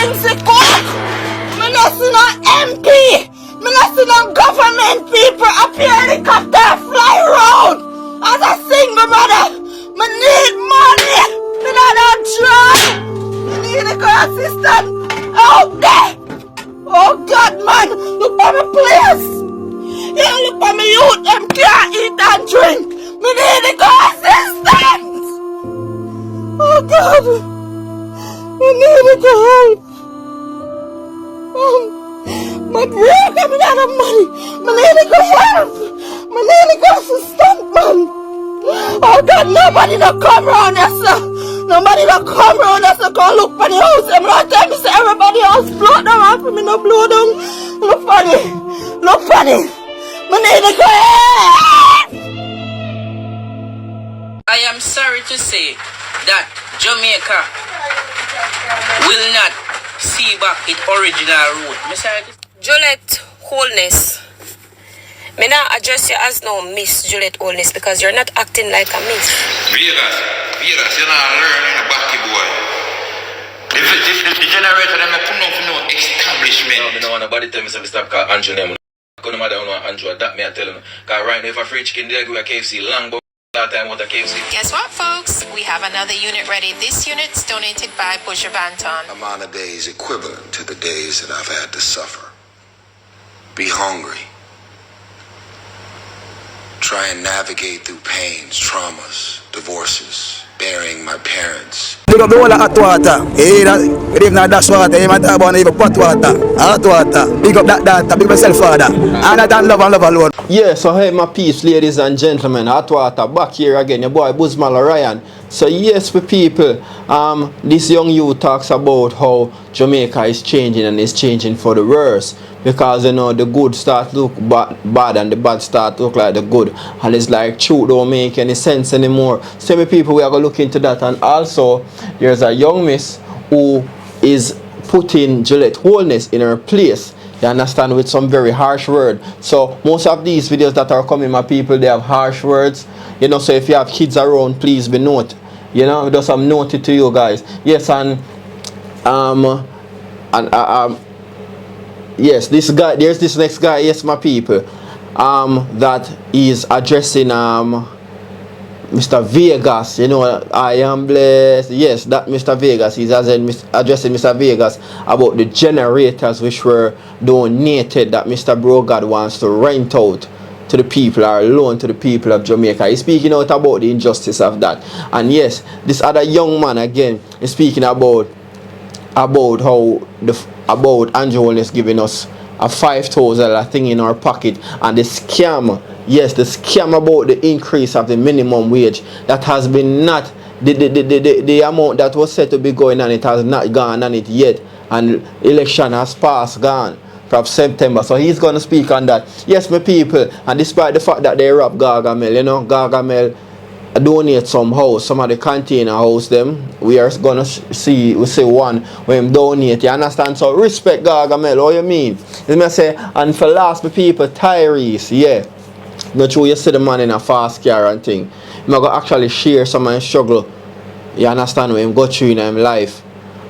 fancy cook. Me not see no MP. Me not see no government people up here helicopter fly round. As a single mother, me need money. Me not try. Me need a girl assistant out there. Oh God, man, look at my place. Yeah, look at me youth. Them can't eat and drink. Me need a girl assistant. Oh God, me need a girl. My brother, me not have money. Me need a girl help. Me need a girl assistant, man. Oh God, nobody don't come around here, sir. Nobody don't come around here, sir. Go look for the house. I'm not telling me, say everybody else blow down for me, no blow down. Look funny. Look funny. Me need a girl. I am sorry to say that Jamaica will not see back its original root. Juliet Holness. Me not address you as no Miss Juliet Holness because you're not acting like a miss. Vagas, you're not learning a backy boy. The generator, them put no for no establishment. No, nobody tell me to stop calling Andrew name. No matter how Andrew, that me I tell him. Because right now, if a free chicken, they go to KFC long, but that time with a KFC. Guess what, folks? We have another unit ready. This unit's donated by Pusher Banton. Amount of days equivalent to the days that I've had to suffer. Be hungry. Try and navigate through pains, traumas, divorces, burying my parents. Big up the whole of hot water. Hey, that even dash water. You might talk about even pot water, hot water. Big up that data. Big up yourself, father. And I don't love and love alone. Yeah, so hey, my peace, ladies and gentlemen. Hot water back here again. Your boy Buzmal Ryan. So yes, for people, this young youth talks about how Jamaica is changing and is changing for the worse. Because you know the good start to look bad and the bad start to look like the good, and it's like truth don't make any sense anymore. So many people, we are going to look into that. And also there's a young miss who is putting Juliet Holness in her place, you understand, with some very harsh word. So most of these videos that are coming, my people, they have harsh words, you know. So if you have kids around, please be note, you know, just some note to you guys. Yes. And yes, this guy, there's this next guy, yes, my people, that is addressing Mr. Vagas, you know, I am blessed. Yes, that Mr. Vagas, he's addressing Mr. Vagas about the generators which were donated that Mr. Brogard wants to rent out to the people or loan to the people of Jamaica. He's speaking out about the injustice of that. And yes, this other young man again is speaking about how Andrew Holness giving us a $5,000 thing in our pocket, and the scam, yes, the scam about the increase of the minimum wage that has been not the amount that was said to be going on, it has not gone on it yet, and election has passed, gone from September. So he's going to speak on that. Yes, my people, and despite the fact that they rob Gargamel, you know, Gargamel donate some house, some of the container house them. We are gonna see one when donate, you understand? So respect Gargamel, how you mean? Let me say, and for last my people, Tyrese, yeah. Not sure you see the man in a fast car and thing. I'm gonna actually share some of his struggle, you understand, when him go through in his life,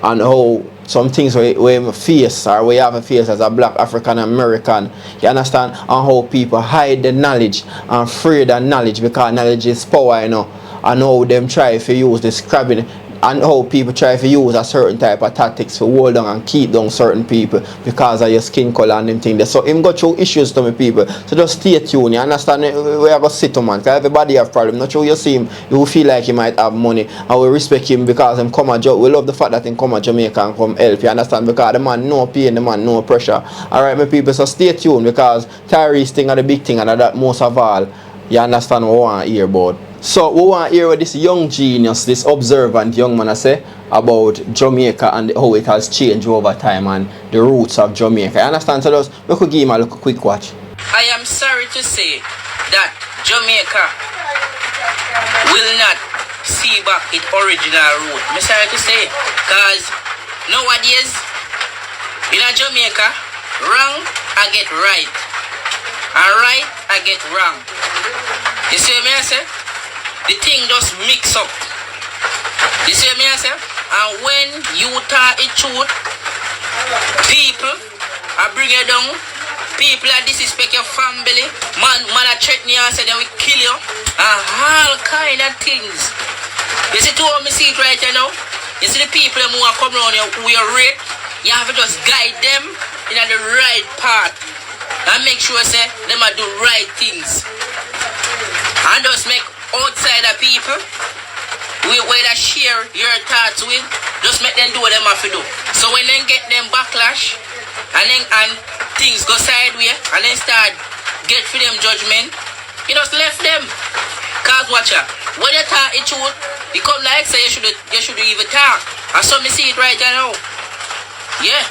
and how some things we face, or we have a face as a black African American, you understand, and how people hide the knowledge and afraid of knowledge because knowledge is power, you know, and how them try to use the scribbling, and how people try to use a certain type of tactics to hold down and keep down certain people because of your skin color and them things. So him go through issues to me, people. So just stay tuned, you understand? We are going to sit on, man, because everybody have problems. Not sure you see him, you will feel like he might have money, and we respect him because him come at we love the fact that he come at Jamaica and come help, you understand? Because the man no pain, the man no pressure. Alright, my people, so stay tuned because Tyrese thing are the big thing, and that most of all, you understand what we want to hear about. So we want to hear what this young genius, this observant young man I say about Jamaica and how it has changed over time and the roots of Jamaica. You understand? So just we could give him a little quick watch. I am sorry to say that Jamaica will not see back its original root. I'm sorry to say, because nowadays in Jamaica, wrong I get right, and right I get wrong. You see me I say? The thing just mix up. You see me I say? And when you tell it truth, People are bring you down. People are disrespect your family. Man are threaten you and say they will kill you. And all kind of things. You see two of me see it right here now? You see the people who are coming around you who you rape, you have to just guide them in the right path. And make sure say them are do right things. And just make outsider people where they share your thoughts with, just make them do what they have to do. So when they get them backlash and things go sideways and then start get for them judgment, you just left them. Cause watch out, when you talk the truth, it come like say you should even talk. And so me see it right now. Yeah.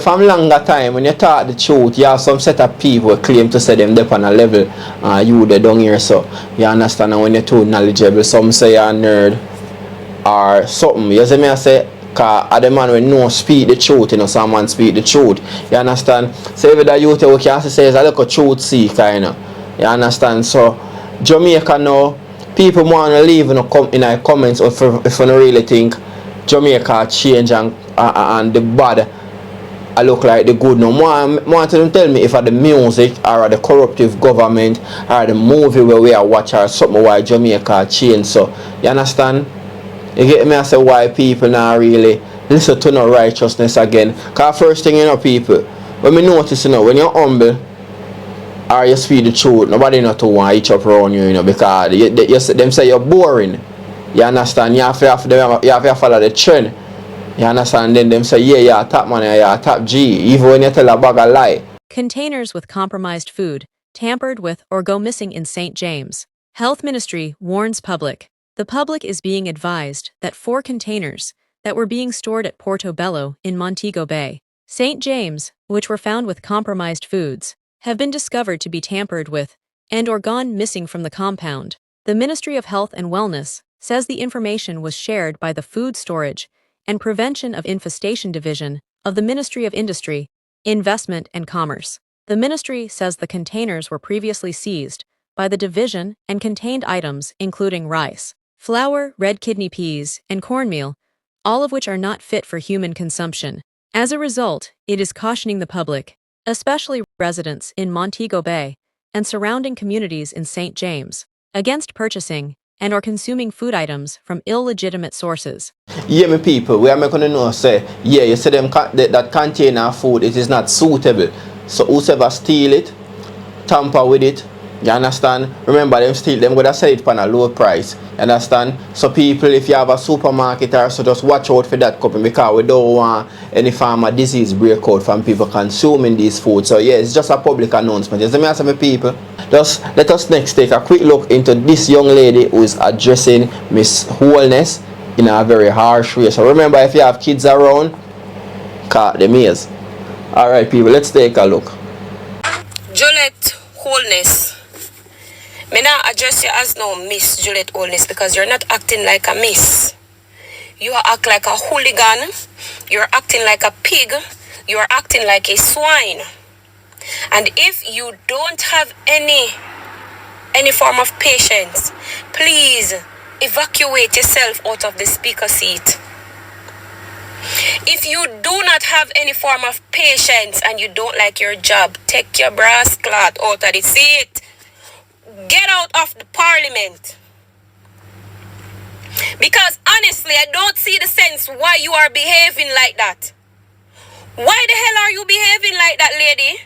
From longer time, when you talk the truth, you have some set of people who claim to say them up on a level you they don't hear, so you understand. And when you're too knowledgeable, some say you're a nerd or something. You see me I say, cause the man when no speak the truth, you know, someone speak the truth. You understand? So if the youth who can say is a little truth seeker, you know. You understand? So Jamaica now, people want to leave in the comments if you really think Jamaica change and the bad I look like the good. No more to them tell me if the music or the corruptive government or the movie where we are watching or something why Jamaica change. So you understand? You get me? I say why people now really listen to no righteousness again. Cause first thing you know people, when me notice you know when you're humble or you speak the truth, nobody not to want each up around you, you know, because them say you're boring. You understand? You have to follow the trend. You understand? Then them say, yeah, top man, yeah, top G, even when you tell a bag of lie. Containers with compromised food, tampered with or go missing in St. James. Health Ministry warns public. The public is being advised that 4 containers that were being stored at Portobello in Montego Bay, St. James, which were found with compromised foods, have been discovered to be tampered with and or gone missing from the compound. The Ministry of Health and Wellness says the information was shared by the Food Storage and Prevention of Infestation Division of the Ministry of Industry, Investment and Commerce. The ministry says the containers were previously seized by the division and contained items including rice, flour, red kidney peas, and cornmeal, all of which are not fit for human consumption. As a result, it is cautioning the public, especially residents in Montego Bay and surrounding communities in St. James, against purchasing and or consuming food items from illegitimate sources. Yeah, me people, we are making to know say, yeah, you say them that container food, it is not suitable. So whoever steal it, tamper with it, you understand? Remember them steal, them gonna sell it for a low price. You understand? So people, if you have a supermarket or so, just watch out for that company because we don't want any form of disease break out from people consuming these foods. So yeah, it's just a public announcement. You see me as my people? Just let us next take a quick look into this young lady who is addressing Miss Holness in a very harsh way. So remember, if you have kids around, cut them ears. Alright people, let's take a look. Juliet Holness. Me not address you as no Miss Juliet Holness because you're not acting like a miss. You act like a hooligan. You're acting like a pig. You're acting like a swine. And if you don't have any form of patience, please evacuate yourself out of the speaker seat. If you do not have any form of patience and you don't like your job, take your brass cloth out of the seat. Get out of the parliament. Because honestly, I don't see the sense why you are behaving like that. Why the hell are you behaving like that, lady?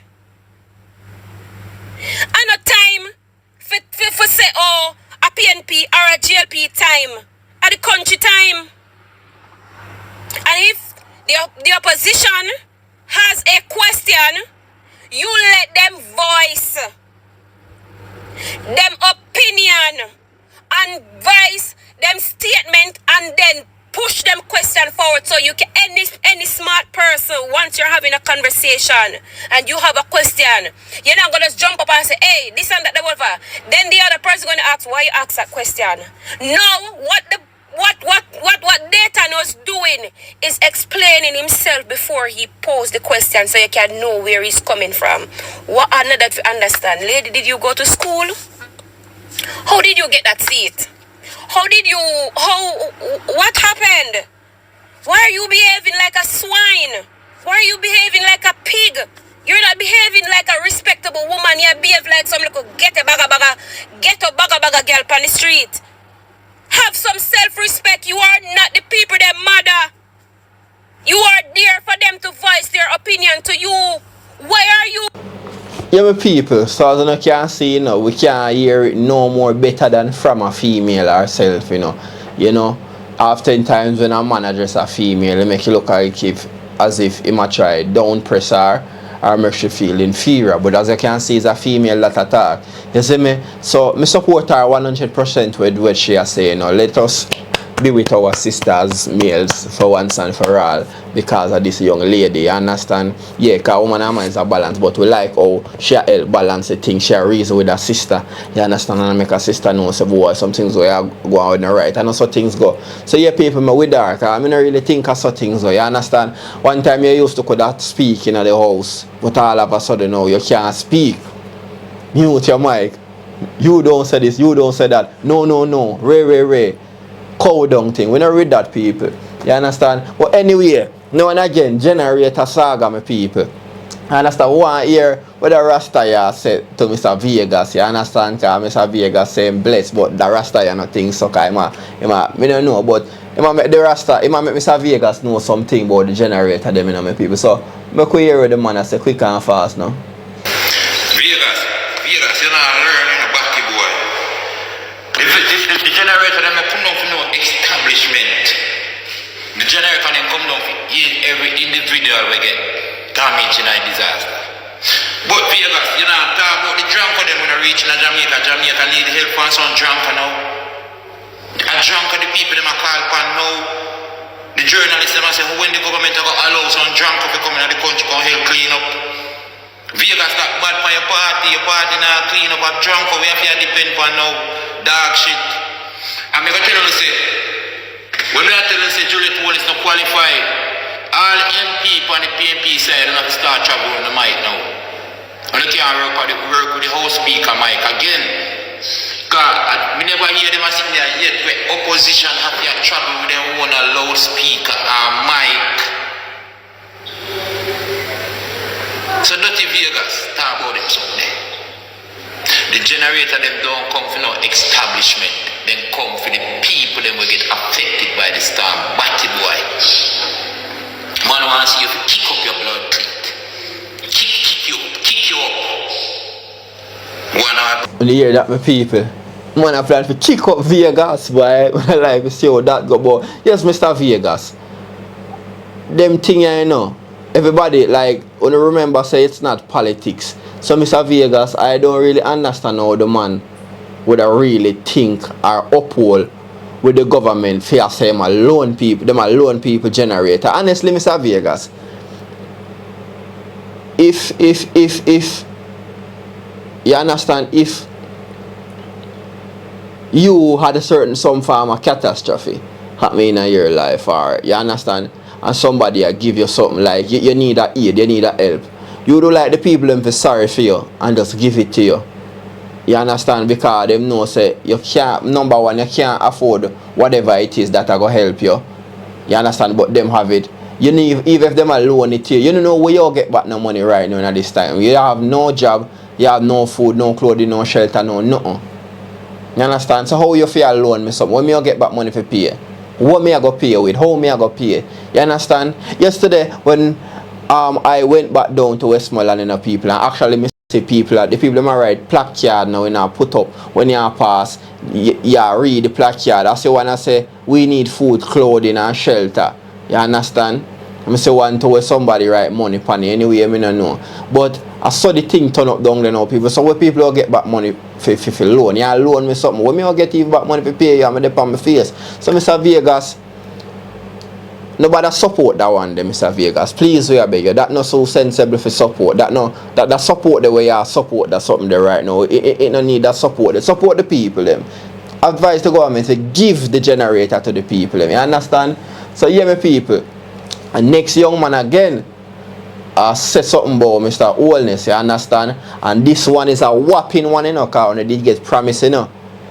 And a time for say, oh, a PNP or a GLP time, at the country time. And if the opposition has a question, you let them voice them opinion and voice them statement and then push them question forward. So you can any smart person, once you're having a conversation and you have a question, you're not gonna just jump up and say, hey, this and that, whatever. Then the other person gonna ask why you ask that question. No, what Dayton was doing is explaining himself before he posed the question so you can know where he's coming from. What another to understand? Lady, did you go to school? How did you get that seat? What happened? Why are you behaving like a swine? Why are you behaving like a pig? You're not behaving like a respectable woman. You behave like some little ghetto baga girl on the street. Have some self-respect. You are not the people that matter. You are there for them to voice their opinion to you. Why are you? Yeah, my people, so as you can see, we can't hear it no more better than from a female herself, oftentimes when a man address a female, it make you look like as if he might try down press her or make she feel inferior. But as you can see, it's a female that attack. You see me? So I support her 100% with what she is saying. Let us be with our sisters, males, for once and for all, because of this young lady. You understand? Yeah, because woman and man is a balance, but we like how she help balance the thing. She reason with her sister. You understand? And make her sister know, say, boy, some things go on the right. I know some things go. So yeah, people, me with her, because I don't really think of some things go. You understand? One time you used to could speak in the house, but all of a sudden now you can't speak. Mute your mic. You don't say this, you don't say that. No. Ray. Cow down thing. We don't read that, people. You understand? But anyway, now and again, generator saga, my people. I understand one year what the Rasta said to Mr. Vagas. You understand? Because Mr. Vagas saying blessed, but the Rasta not think so. I don't know, but he might make the Rasta, he might make Mr. Vagas know something about the generator, them, my people. So, I could hear the man say quick and fast now. Vagas, you know, learning a backy boy. The generator, them come down for no establishment. The generator, them come down for every individual we get damage in a disaster. But Vagas, you know, talk about the drunk of them when they reach in Jamaica. Jamaica need help from some drunk now. A drunk of the people them a call upon now. The journalists them a say when the government go allow some drunk to come in the country come help clean up. Vagas that bad for your party now clean up a drunk, we have to depend on now dog shit. I'm gonna tell you say, when I tell you say Juliet is not qualified, all MP on the PNP side don't have to start traveling on the mic now. And you can't work with the house speaker mic again. Cause we never hear them sitting there yet where opposition have to travel with their own loudspeaker and mic. So dirty Vagas, talk about them something. The generator them don't come for no establishment. Them come for the people them will get affected by the storm. Batty boy. Man want to see you kick up your blood treat. Kick you up. When you hear that, my people, man, I plan to kick up Vagas, boy. I like to see how that go. But yes, Mr. Vagas, them thing you know. Everybody, like, when you remember, say it's not politics. So, Mr. Vagas, I don't really understand how the man would really think or uphold with the government for say them alone people generator. Honestly, Mr. Vagas, if you understand, if you had a certain some form of catastrophe happening in your life, or you understand, and somebody give you something like you need a aid, you need a help, you do like the people them feel sorry for you and just give it to you. You understand? Because them know say you can't, number one, you can't afford whatever it is that are gonna help you. You understand? But them have it. You need, even if them alone it to you, you don't know where you get back no money right now at this time. You have no job, you have no food, no clothing, no shelter, no nothing. You understand? So how you feel alone me something? When me you get back money for pay? What me I go pay with? How me I go pay? You understand? Yesterday when I went back down to Westmoreland and people, and actually me see people, the people them write placard now when I put up, when you pass, you read the placard. I say when I say we need food, clothing and shelter. You understand? I say one to where somebody write money upon it. Anyway, I don't know. But I saw the thing turn up down there now people. So when people will get back money for loan, you loan me something. When me will get even back money for pay you, I'm dip on my face. So Mr. Vagas, nobody support that one there, Mr. Vagas. Please we beg you. That not so sensible for support. That support the way you support that something there right now. It no need that support. Support the people them. Advise the government to give the generator to the people them. You understand? So yeah, my people. And next young man again said something about Mr. Holness, you understand? And this one is a whopping one, you know, because they did get promise, you know.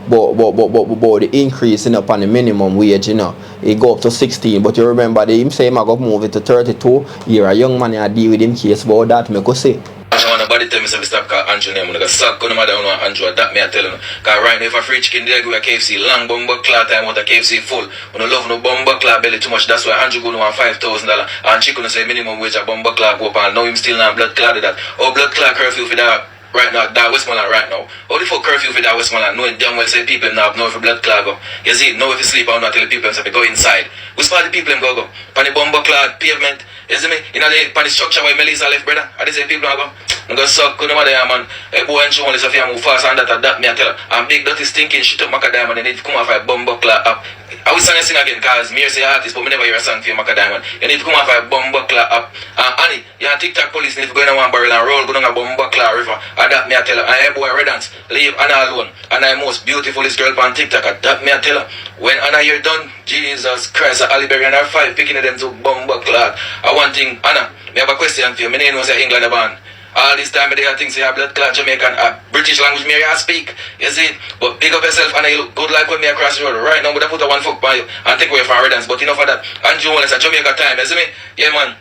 But the increase in upon the minimum wage, you know, it go up to 16. But you remember him say him I go move it to 32. You're a young man and deal with him case about that, me go say. Nobody tell me say stop call Andrew name. I suck on mother on Andrew. That me I tell you. Cause right now if a free chicken there go a KFC long bumbo claw time out a KFC full. When you love no bumbo claw belly too much, that's why Andrew go to $5,000 and chicken say minimum wage a bumbo claw go up and now him still not blood clotted that. Oh blood clot curfew for that. Right now, that Westmoreland right now. How the fuck curfew for that Westmoreland? Knowing damn well say people now know if a blood clot go. You see, know if you sleep or not tell the people say go inside. Which part the people them go? Pan the bumbo clot pavement. You see me? You know the pan the structure where Melissa left, brother. I say people go. I'm gonna suck good mother man. A boy and Juliet if you move fast and that me I tell her. And big dirty stinking shit up macadam and they need to come off a bumbo clot up. I will sing a sing again cause me say artist but me never hear a song for you macadam. You need to come off a bumbo clot up. And Annie, you and TikTok police need to go in one barrel and roll go down a bumbo clot river. And that me I tell her. And boy Redance, leave Anna alone. And I most beautifulest girl on TikTok. And that me I tell her. When Anna you're done, Jesus Christ, Aliberry and her 5 picking them to bumbo clot. I one thing, Anna, me have a question for you. My name was England born. All this time they think say blood clot Jamaican British language me I speak. You see? But big up yourself and you look good like when me across the road. Right now but I put a one foot by you and take away from Redance. But enough of that. And Juliet a Jamaica time, you see me? Yeah man.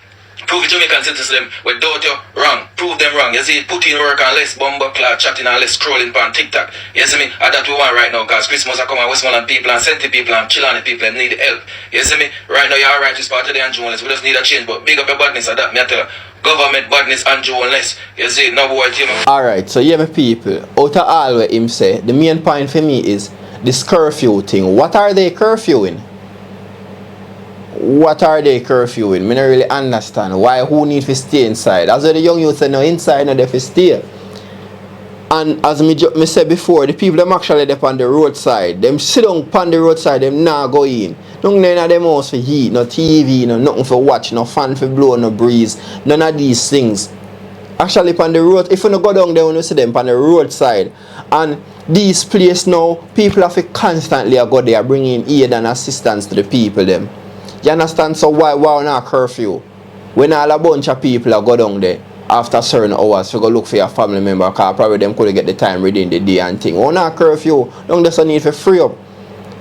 Prove the Jamaican citizens them without you wrong. Prove them wrong. You see, put in work and less bumbo clot chatting and less scrolling on TikTok. You see me? And that we want right now because Christmas are coming Westmoreland people and Senti people and Chilani people and need help. You see me? Right now you're alright to spot today and Juliet. We just need a change. But big up your badness and that me I tell you. Government badness and Juliet. You see, no boy team. Alright, so yeah my people. Out of all what him say, the main point for me is this curfew thing. What are they curfewing? What are they curfewing? Me don't really understand why who need to stay inside. As the young youth say no inside no they fi stay. And as me said before, the people them actually there on the roadside. Them sit down on the roadside, them nah go in. Don't none of them house for heat, no TV, no nothing for watch, no fan for blow, no breeze. None of these things. Actually on the road, if you no go down there when you see them on the roadside. And these place now, people have to constantly go there bringing aid and assistance to the people them. You understand? So why not curfew? When all a bunch of people are go down there after certain hours to go look for your family member because probably them couldn't get the time within the day and thing. Why not curfew? Don't just need to free up.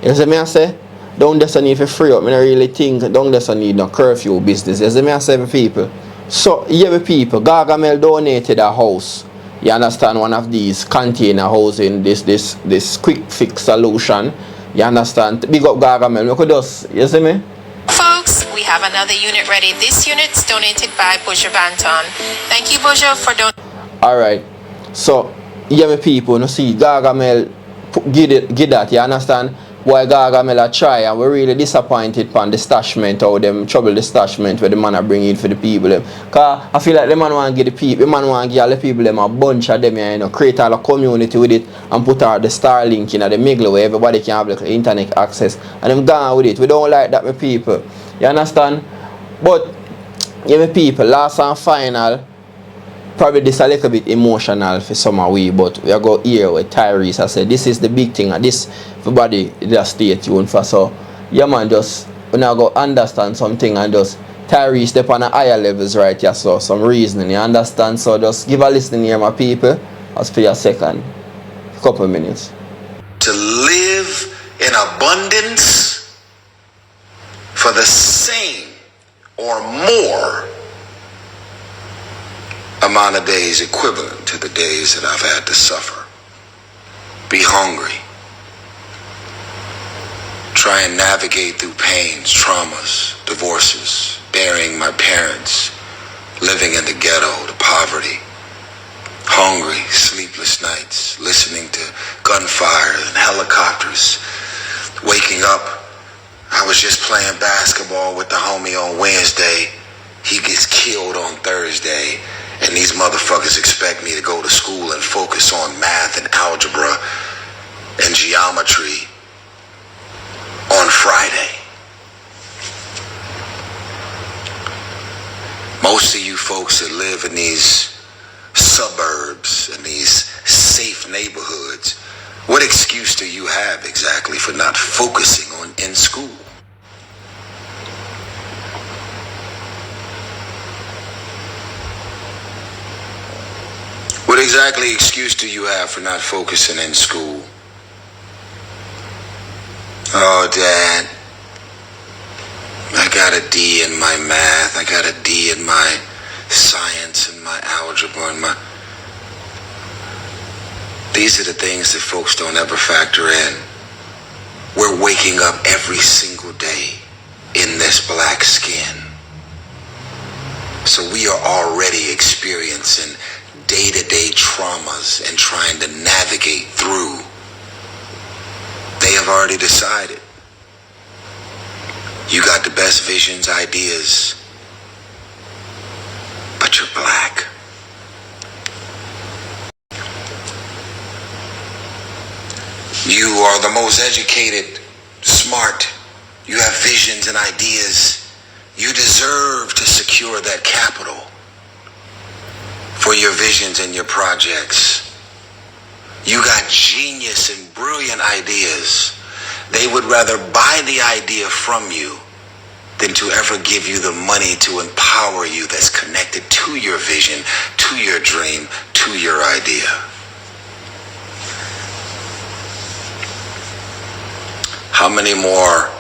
You see me I say? Don't just need to free up. I don't really think don't just need no curfew business. You see me I say people? So yeah people, Gargamel donated a house. You understand? One of these container housing, this quick fix solution. You understand? Big up Gargamel. We could just, you see me? Folks, we have another unit ready. This unit's donated by Bojo Banton. Thank you, Bojo, for donating. Alright. So, yeah, my people, you see, Gargamel give that, you understand? Why Gargamel a try and we're really disappointed on the stashment or them trouble the stashment where the man are bringing for the people. Because I feel like the man want to give the people, the man want to give all the people them a bunch of them, you know, create all a community with it and put out the Starlink in the middle where everybody can have like internet access and them gone with it. We don't like that, my people. You understand? But, yeah, my people, last and final, probably this a little bit emotional for some of we, but we are going here with Tyrese. I said this is the big thing and this everybody just stay tuned for. So yeah man, just when I go understand something and just Tyrese step on a higher levels right here, so some reasoning, you understand? So just give a listening here my people. I'll spare a second. A couple of minutes. To live in abundance for the same or more amount of days equivalent to the days that I've had to suffer. Be hungry. Try and navigate through pains, traumas, divorces, burying my parents, living in the ghetto, the poverty. Hungry, sleepless nights, listening to gunfire and helicopters. Waking up, I was just playing basketball with the homie on Wednesday. He gets killed on Thursday. And these motherfuckers expect me to go to school and focus on math and algebra and geometry on Friday. Most of you folks that live in these suburbs and these safe neighborhoods, what excuse do you have exactly for not focusing on in school? What exactly excuse do you have for not focusing in school? Oh, Dad, I got a D in my math. I got a D in my science and my algebra and my... These are the things that folks don't ever factor in. We're waking up every single day in this black skin. So we are already experiencing day-to-day traumas and trying to navigate through. They have already decided. You got the best visions, ideas, but you're black. You are the most educated, smart. You have visions and ideas. You deserve to secure that capital for your visions and your projects. You got genius and brilliant ideas. They would rather buy the idea from you than to ever give you the money to empower you that's connected to your vision, to your dream, to your idea. How many more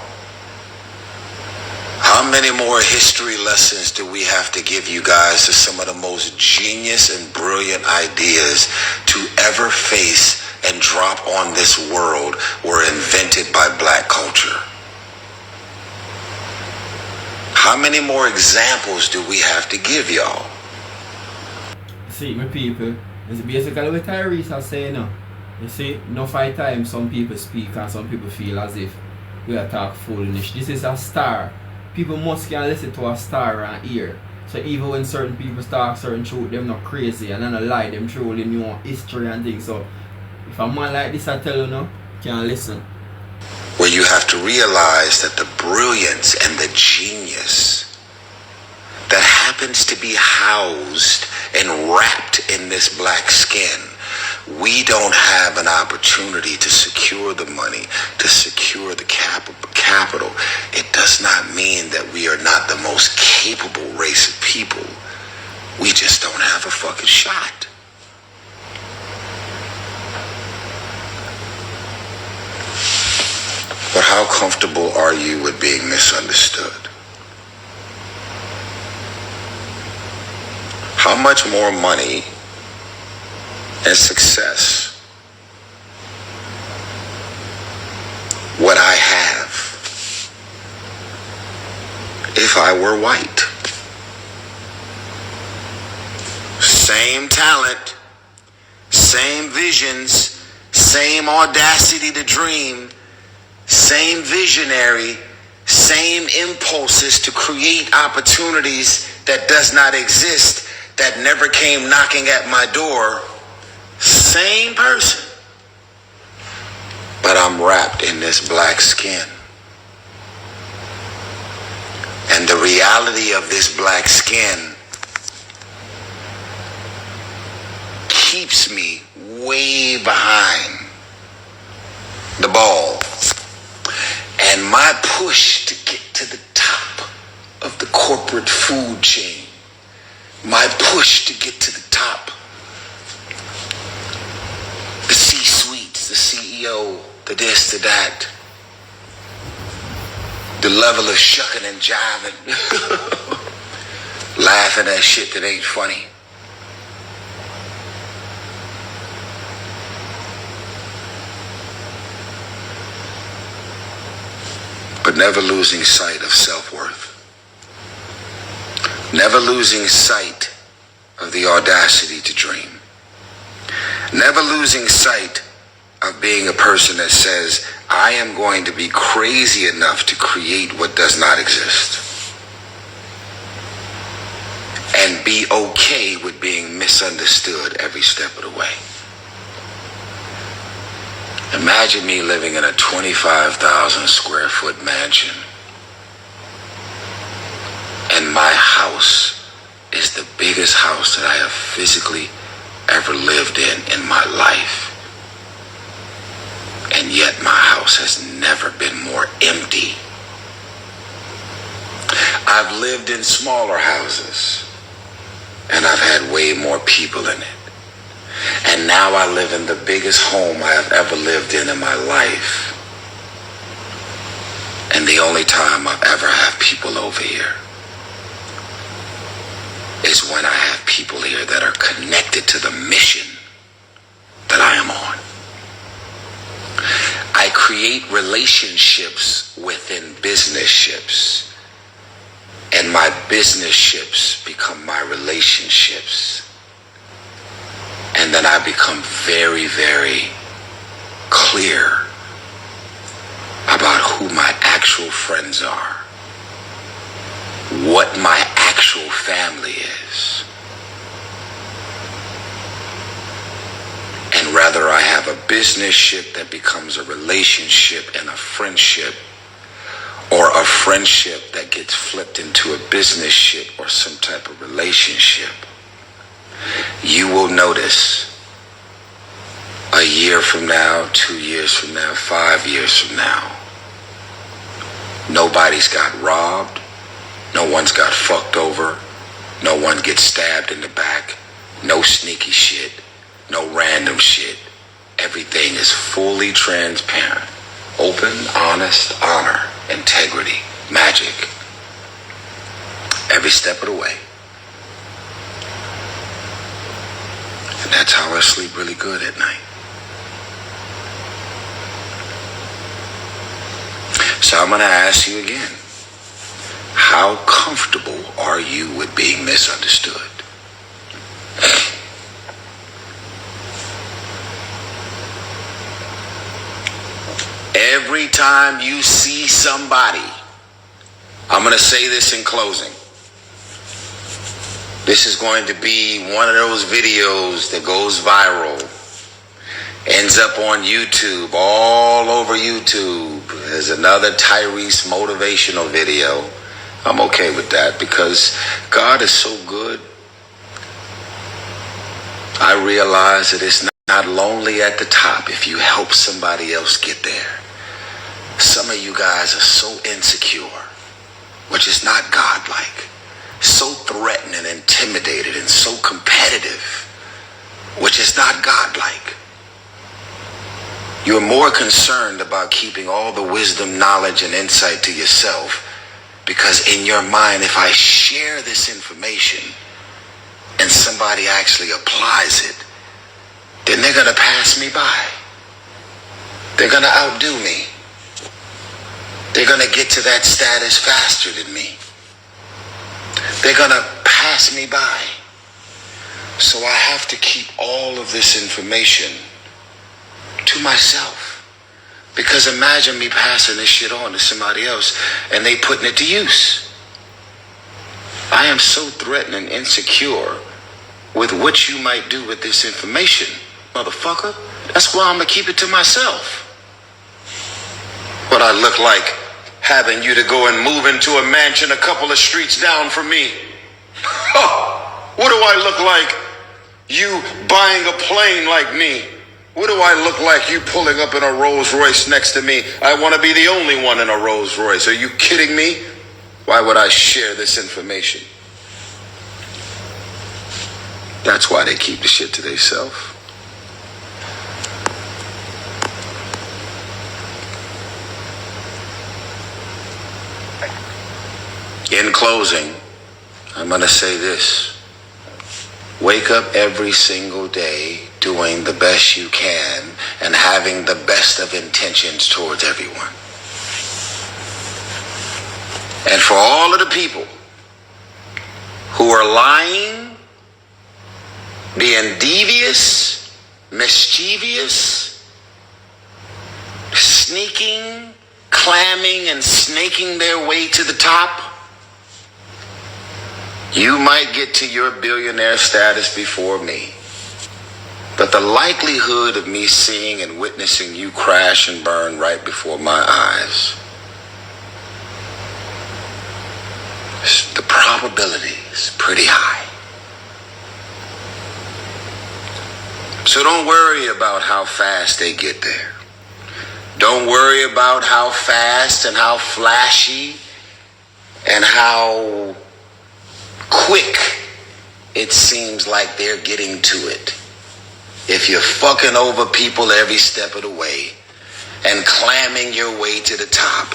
history lessons do we have to give you guys to some of the most genius and brilliant ideas to ever face and drop on this world were invented by black culture? How many more examples do we have to give y'all? See, my people, it's basically what Tyrese is saying now. You see, no fight time some people speak and some people feel as if we are talk foolish. This is a star. People must can listen to a star and hear. So even when certain people talk certain truth, them not crazy and not lie, them truly know history and things. So if a man like this I tell you now, can listen. Where you have to realize that the brilliance and the genius that happens to be housed and wrapped in this black skin, we don't have an opportunity to secure the money, to secure the capital. It does not mean that we are not the most capable race of people. We just don't have a fucking shot. But how comfortable are you with being misunderstood? How much more money and success would I have if I were white? Same talent, same visions, same audacity to dream, same visionary, same impulses to create opportunities that does not exist, that never came knocking at my door. Same person, but I'm wrapped in this black skin. And the reality of this black skin keeps me way behind the ball. And my push to get to the top of the corporate food chain, my push to get to the top, the C-suites, the CEO, the this, the that, the level of shucking and jiving, laughing at shit that ain't funny. But never losing sight of self-worth. Never losing sight of the audacity to dream. Never losing sight of being a person that says, I am going to be crazy enough to create what does not exist. And be okay with being misunderstood every step of the way. Imagine me living in a 25,000 square foot mansion. And my house is the biggest house that I have physically ever lived in my life. And yet my house has never been more empty. I've lived in smaller houses, and I've had way more people in it. And now I live in the biggest home I have ever lived in my life. And the only time I've ever had people over here is when I have people here that are connected to the mission that I am on. I create relationships within business ships, and my business ships become my relationships. And then I become very, very clear about who my actual friends are, what my actual family is. And rather I have a business ship that becomes a relationship and a friendship, or a friendship that gets flipped into a business ship or some type of relationship, you will notice a year from now, 2 years from now, 5 years from now, nobody's got robbed, no one's got fucked over, no one gets stabbed in the back, no sneaky shit, no random shit. Everything is fully transparent, open, honest, honor, integrity, magic, every step of the way. And that's how I sleep really good at night. So I'm going to ask you again, how comfortable are you with being misunderstood? Every time you see somebody, I'm going to say this in closing. This is going to be one of those videos that goes viral, ends up on YouTube, all over YouTube. There's another Tyrese motivational video. I'm okay with that because God is so good. I realize that it's not lonely at the top if you help somebody else get there. Some of you guys are so insecure, which is not godlike, so threatened and intimidated and so competitive, which is not godlike. You're more concerned about keeping all the wisdom, knowledge, and insight to yourself because in your mind, if I share this information and somebody actually applies it, then they're going to pass me by. They're going to outdo me. They're going to get to that status faster than me. They're going to pass me by. So I have to keep all of this information to myself. Because imagine me passing this shit on to somebody else and they putting it to use. I am so threatened and insecure with what you might do with this information, motherfucker. That's why I'm going to keep it to myself. What I look like having you to go and move into a mansion a couple of streets down from me. What do I look like you buying a plane like me? What do I look like you pulling up in a Rolls Royce next to me? I want to be the only one in a Rolls Royce. Are you kidding me? Why would I share this information? That's why they keep the shit to themselves. In closing, I'm going to say this. Wake up every single day doing the best you can and having the best of intentions towards everyone. And for all of the people who are lying, being devious, mischievous, sneaking, clamming, and snaking their way to the top, you might get to your billionaire status before me. But the likelihood of me seeing and witnessing you crash and burn right before my eyes, the probability is pretty high. So don't worry about how fast they get there. Don't worry about how fast and how flashy and how quick it seems like they're getting to it. If you're fucking over people every step of the way and clamming your way to the top,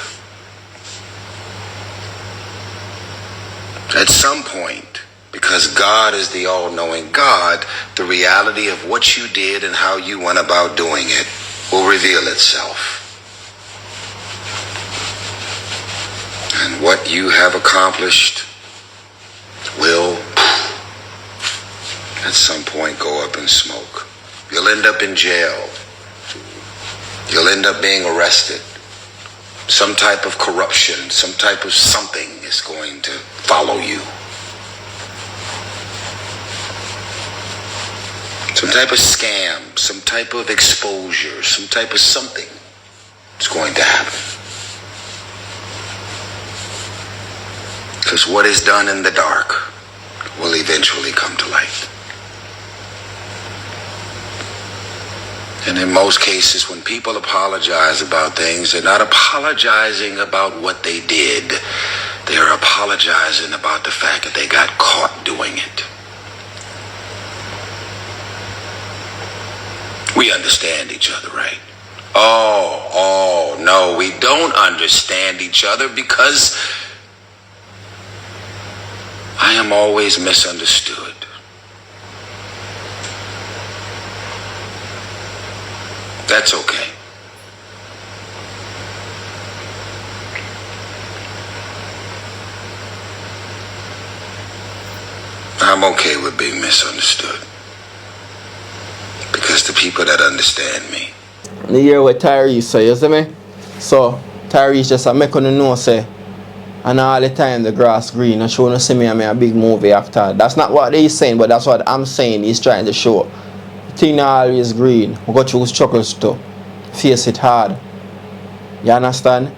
At some point, because God is the all-knowing God, the reality of what you did and how you went about doing it will reveal itself. And what you have accomplished will, at some point, go up in smoke. You'll end up in jail. You'll end up being arrested. Some type of corruption, some type of something is going to follow you. Some type of scam, some type of exposure, some type of something is going to happen. Because what is done in the dark will eventually come to light. And in most cases, when people apologize about things, they're not apologizing about what they did. They are apologizing about the fact that they got caught doing it. We understand each other, right? Oh, no, we don't understand each other because I am always misunderstood. That's okay. I'm okay with being misunderstood. Because the people that understand me. The year with Tyrese, so you see me? So Tyrese just make you know say, and all the time the grass green and showing see me and me a big movie actor. That's not what he's saying, but that's what I'm saying he's trying to show. Thing always green. We got to struggles to face it hard. You understand?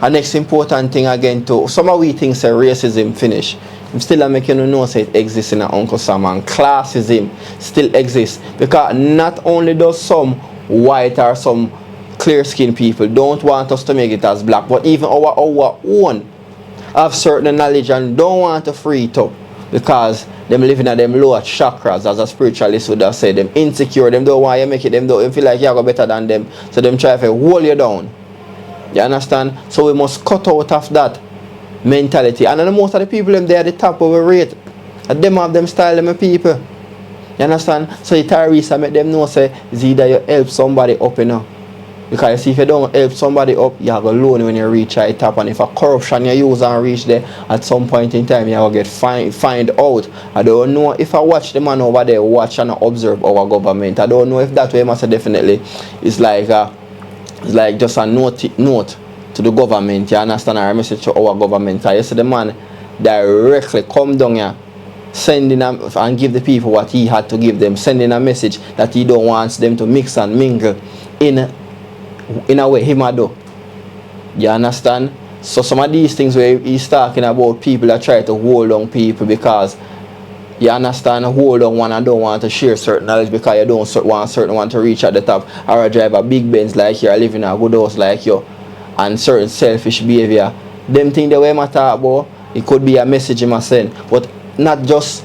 And next important thing again too, some of we think say racism finish. I'm still making you know say it exists in Uncle Sam, and classism still exists. Because not only does some white or some clear skinned people don't want us to make it as black, but even our own have certain knowledge and don't want to free it up. Because them living at them lower chakras, as a spiritualist would have said, them insecure, them don't want you make it, them don't feel like you go better than them, so them try to hold you down. You understand? So we must cut out of that mentality. And then most of the people them there at the top of the rate, and them have them style them people. You understand? So the Tyrese make them know say it's either you help somebody up, you know. Because you see, if you don't help somebody up, you have a loan when you reach at the top. And if a corruption you use and reach there, at some point in time, you will get find out. I don't know if I watch the man over there, watch and observe our government. I don't know if that way must definitely it's like just a note to the government. You understand? Our message to our government. Because you see the man directly come down here, sending and give the people what he had to give them, sending a message that he don't want them to mix and mingle in a way him a do. You understand? So some of these things where he's talking about people that try to hold on people because you understand, hold on one and don't want to share certain knowledge because you don't want certain one to reach at the top, or drive a big Benz like you, or live in a good house like you, and certain selfish behavior. Them things the way I talk about, it could be a message him a send, but not just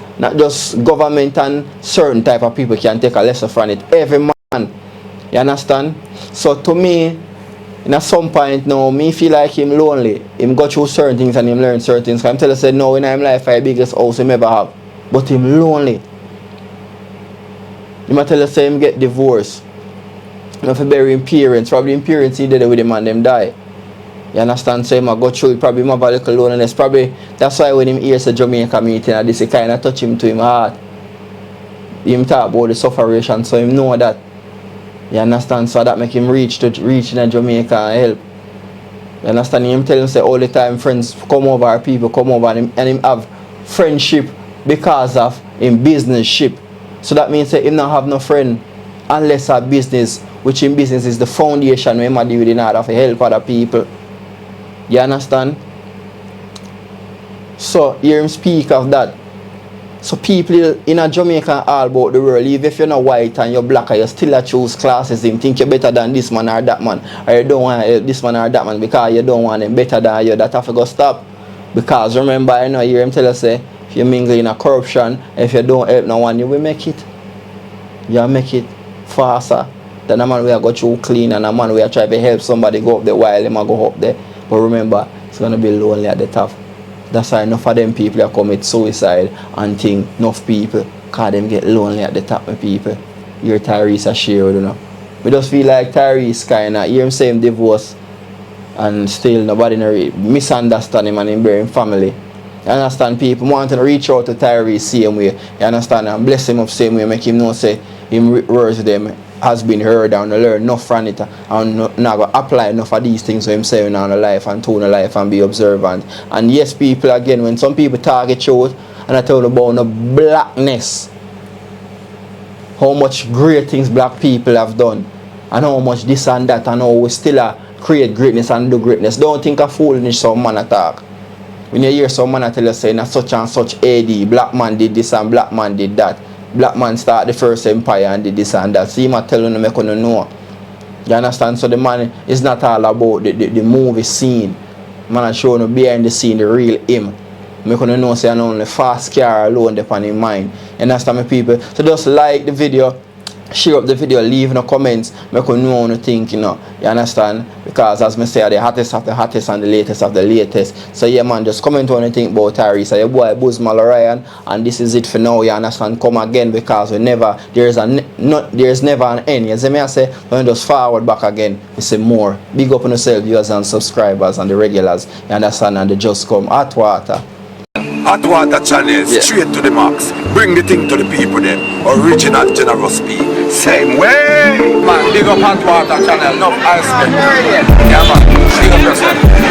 government and certain type of people can take a lesson from it. Every man. You understand? So to me, at some point now, me feel like him lonely. Him go through certain things and him learn certain things. I'm telling you, say no, in his life, I biggest house him ever have. But him lonely. Him tell you, say him get divorced. Him have to bury him parents. Probably him parents he did it with him and them die. You understand? So him go through it. Probably him have a little loneliness. Probably that's why when him hears the Jamaica meeting, and this kind of touch him to him heart. Him talk about the sufferation, so him know that. You understand? So that make him reach in Jamaica and help. You understand? Him tell him say all the time friends come over, people come over, and him have friendship because of him business ship. So that means that him not have no friend unless a business, which in business is the foundation where him do in order to help other people. You understand? So hear him speak of that. So people in a Jamaica all about the world, even if you're not white and you're black, you still choose classism, think you're better than this man or that man, or you don't want to help this man or that man because you don't want them better than you. That have to go stop. Because remember, I know you hear him tell us say, if you mingle in a corruption, if you don't help no one, you will make it. You make it faster than a man who go through clean and a man who try to help somebody go up there while him go up there. But remember, it's going to be lonely at the top. That's why enough of them people that commit suicide and think enough people, cause them get lonely at the top of people. Hear Tyrese a share, you know. We just feel like Tyrese kinda hear him say him divorce and still nobody misunderstand him and him bearing family. You understand, people want to reach out to Tyrese same way. You understand, and bless him up same way, make him know say him words with them has been heard and learn enough from it and not go apply enough of these things to him saying on the life and tone the life and be observant. And yes, people again, when some people target you and I tell them about the blackness, how much great things black people have done and how much this and that and how we still create greatness and do greatness. Don't think of foolishness some man attack. When you hear some man tell you saying that such and such AD, black man did this and black man did that. Black man start the first empire and did this and that. See him telling them make you know. You understand? So the man is not all about the movie scene. Man is showing you behind the scene the real him. Make you know say only fast car alone upon his mind. You understand me people? So just like the video, share up the video, leave in the comments, make you know what you think, you know. You understand? Because as I say, the hottest of the hottest and the latest of the latest. So yeah man, just comment on what you think about Tyrese. Your boy Buzz Malorian, and this is it for now, you understand? Come again because we never there's never an end. You see me I say when we just forward back again, we say more. Big up on yourself, viewers and subscribers and the regulars, you understand, and they just come hot water. Hot water channel, straight to the max. Bring the thing to the people then. Original generous speed. Same way. Man, big up hot water channel, enough ice cream. Yeah man, big up yourself.